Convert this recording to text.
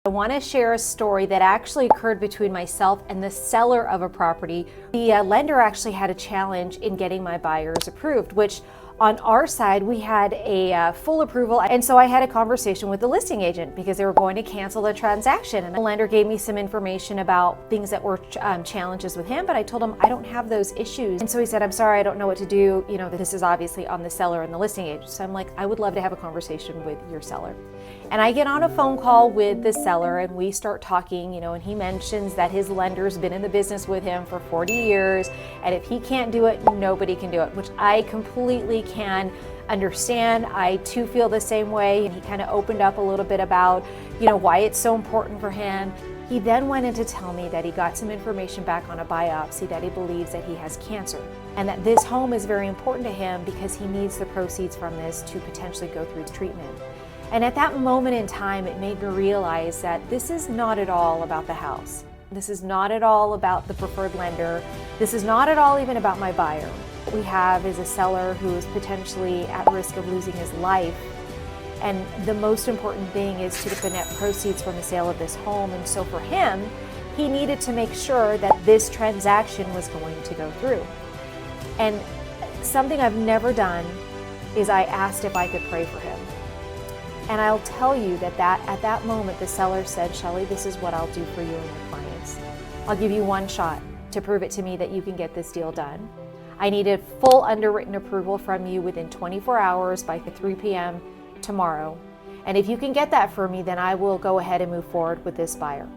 I want to share a story that actually occurred between myself and the seller of a property. The lender actually had a challenge in getting my buyers approved, which on our side, we had a full approval. And so I had a conversation with the listing agent because they were going to cancel the transaction. And the lender gave me some information about things that were challenges with him, but I told him I don't have those issues. And so he said, I'm sorry, I don't know what to do. You know, this is obviously on the seller and the listing agent. So I'm like, I would love to have a conversation with your seller. And I get on a phone call with the seller and we start talking, you know, and he mentions that his lender's been in the business with him for 40 years. And if he can't do it, nobody can do it, which I completely can understand. I too feel the same way. And he kind of opened up a little bit about, you know, why it's so important for him. He then went in to tell me that he got some information back on a biopsy that he believes that he has cancer and that this home is very important to him because he needs the proceeds from this to potentially go through treatment. And at that moment in time, it made me realize that this is not at all about the house. This is not at all about the preferred lender. This is not at all even about my buyer. What we have is a seller who is potentially at risk of losing his life. And the most important thing is to get the net proceeds from the sale of this home. And so for him, he needed to make sure that this transaction was going to go through. And something I've never done is I asked if I could pray for him. And I'll tell you that at that moment, the seller said, Shelley, this is what I'll do for you and your clients. I'll give you one shot to prove it to me that you can get this deal done. I needed full underwritten approval from you within 24 hours by 3 p.m. tomorrow. And if you can get that for me, then I will go ahead and move forward with this buyer.